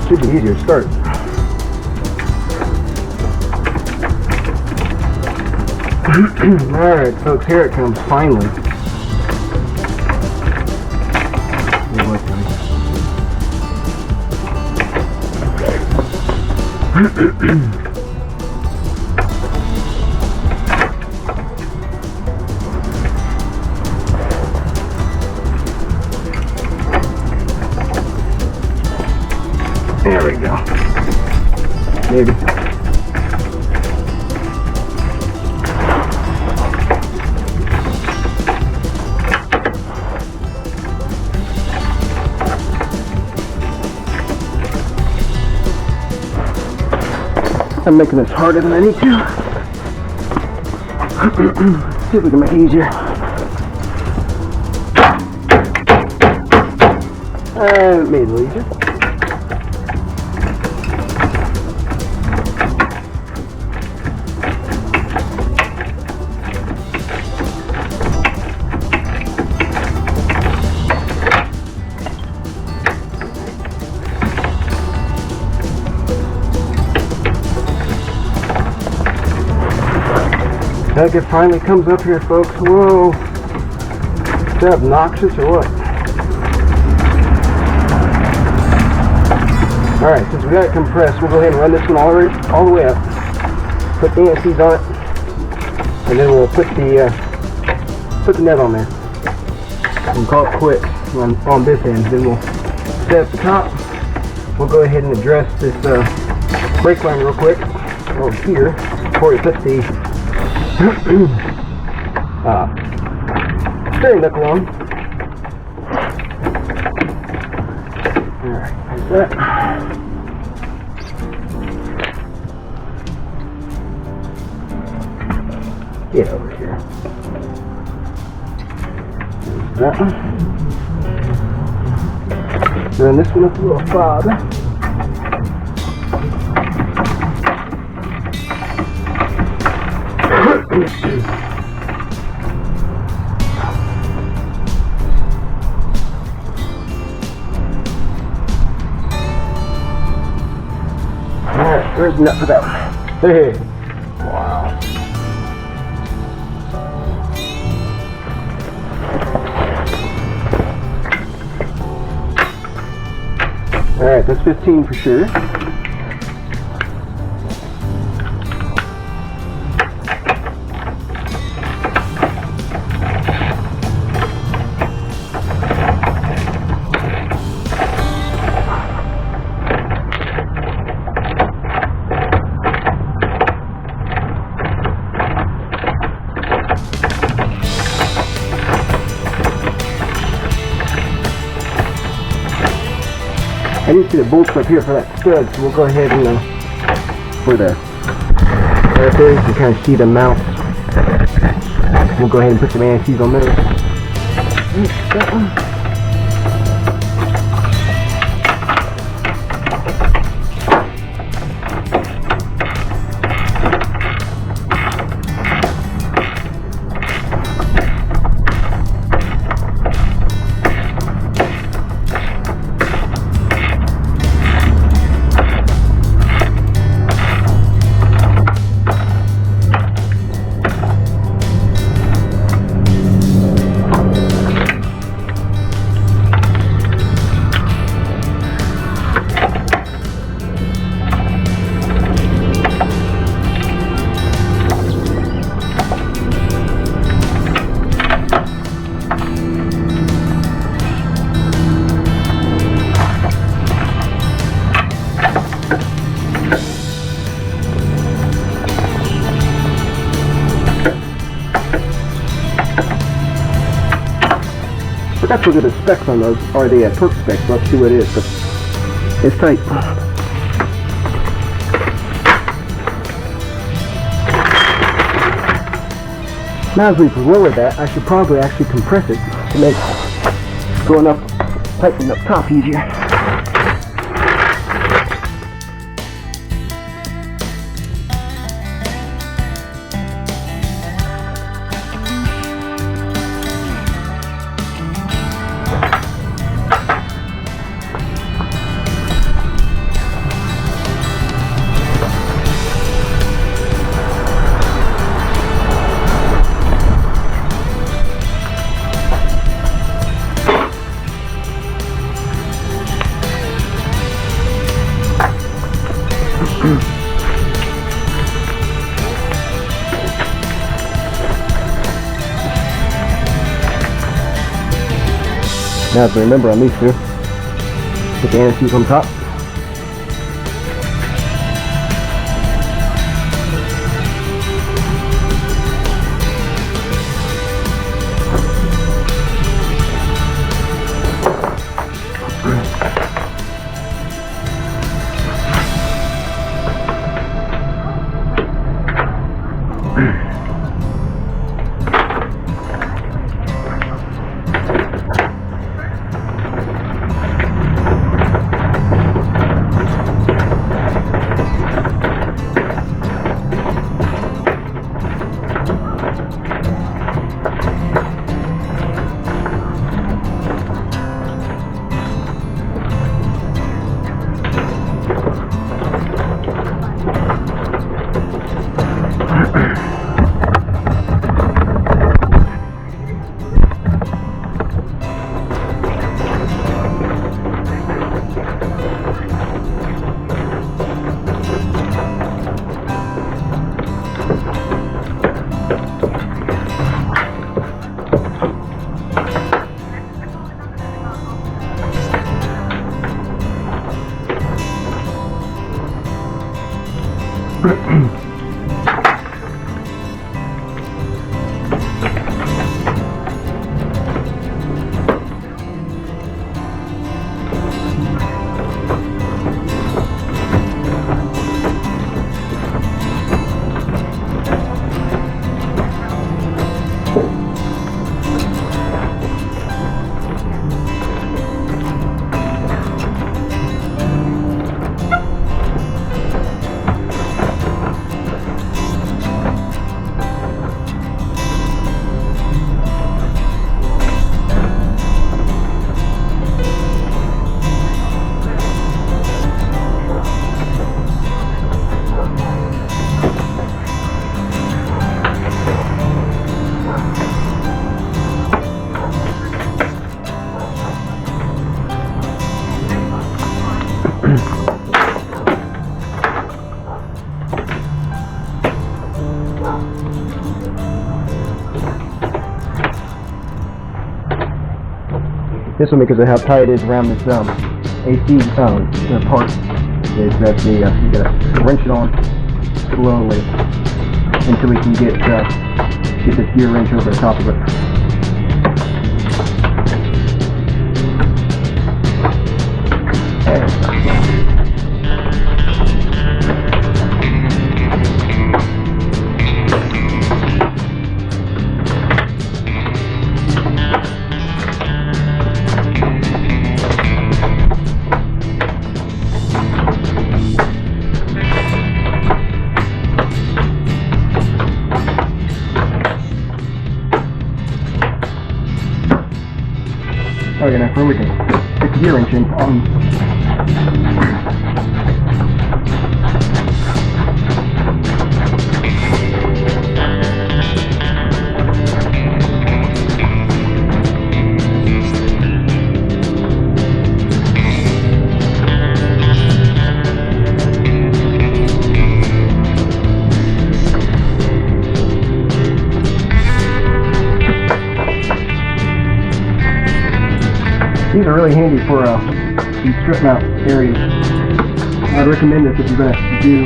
Should be easier to start. Alright folks, here it comes finally. There we go. Maybe. I'm making this harder than I need to. See if we can make it easier. And made it a little easier. Heck, it finally comes up here, folks. Whoa. Is that obnoxious or what? Alright, since we got it compressed, we'll go ahead and run this one all the way up. Put the anti-seize on it. And then we'll put the net on there. And call it quits on this end. Then we'll set up the top. We'll go ahead and address this brake line real quick over here before we put the steering knuckle on. Alright, like that. Get over here. There's that one. Then this one up a little farther. Alright, where's the nut for that one? Hey! Wow. Alright, that's 15 for sure. I need to see the bolts up here for that stud, so we'll go ahead and for the right there, you can kind of see the mounts. We'll go ahead and put some anti-seize on those. That one. Forgot to look at the specs on those, or the torque specs. Let's see what it is. But it's tight. Now as we've lowered that, I should probably actually compress it to make going up, tightening up top easier. Now, to remember on these two, put the anti-seize on top. This one, because of how tight it is around this AC part, is that you gotta wrench it on slowly until we can get this gear wrench over the top of it. Okay, now for we can get the gear wrench in on. These are really handy for these strip mount areas. I'd recommend this if you're going to do.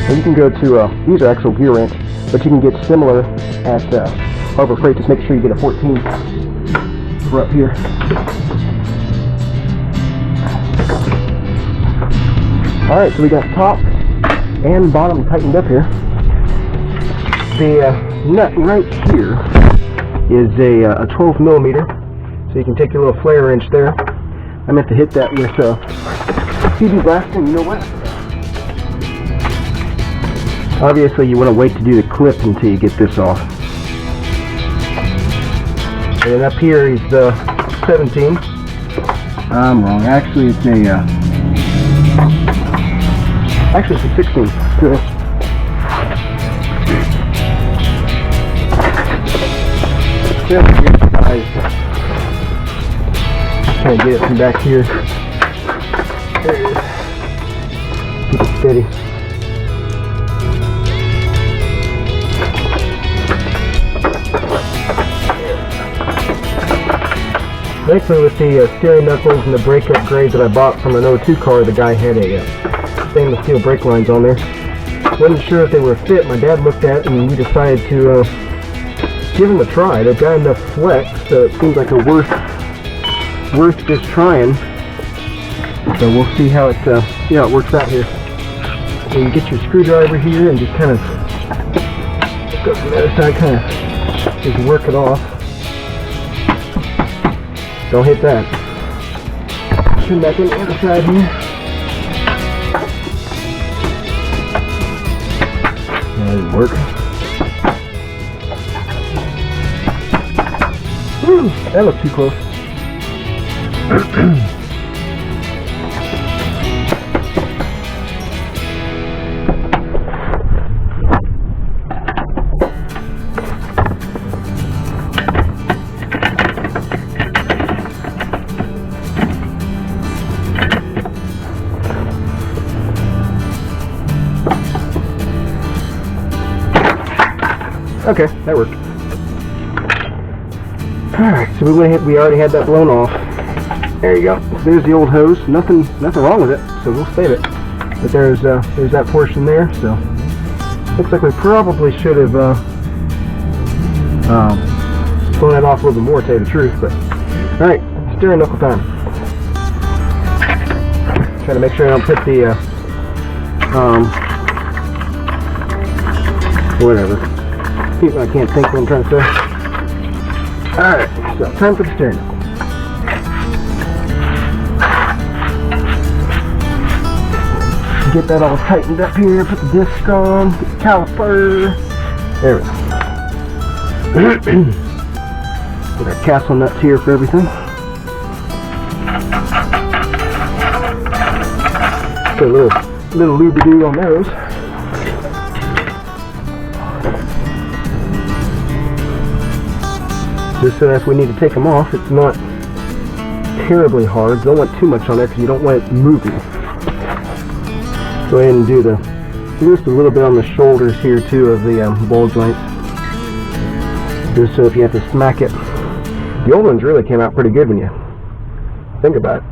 And you can go to, these are actual gear wrench, but you can get similar at Harbor Freight. Just make sure you get a 14 for up here. Alright, so we got top and bottom tightened up here. The nut right here is a 12 millimeter, so you can take your little flare wrench there. I meant to hit that with CD blaster, and you know what? Obviously you want to wait to do the clip until you get this off. And then up here is the 17. I'm wrong, actually it's a 16. Good. Trying to get it from back here. There it is. keep it steady. Thankfully, with the steering knuckles and the brake upgrade that I bought from an 02 car, the guy had a stainless steel brake lines on there. Wasn't sure if they were fit. My dad looked at it and we decided to give them a try. They've got enough flex, so it seems like a worth just trying. So we'll see how it works out here. So you get your screwdriver here and just kind of go from the other side, kind of just work it off. Don't hit that. Turn back in the other side here. That didn't work. Whew, that looked too close. Okay, that worked. Alright, so we already had that blown off. There you go. There's the old hose. Nothing wrong with it, so we'll save it. But there's that portion there, so looks like we probably should have blown it off a little bit more, to tell you the truth, but alright, steering knuckle time. Trying to make sure I don't put the whatever. I can't think what I'm trying to say. Alright, so time for the steering knuckle. Get that all tightened up here, put the disc on, get the caliper. There we go. Get our castle nuts here for everything. Put a little lube-a-doo on those. Just so that if we need to take them off, it's not terribly hard. Don't want too much on there because you don't want it moving. Go ahead and do just a little bit on the shoulders here too of the ball joints. Just so if you have to smack it. The old ones really came out pretty good when you think about it.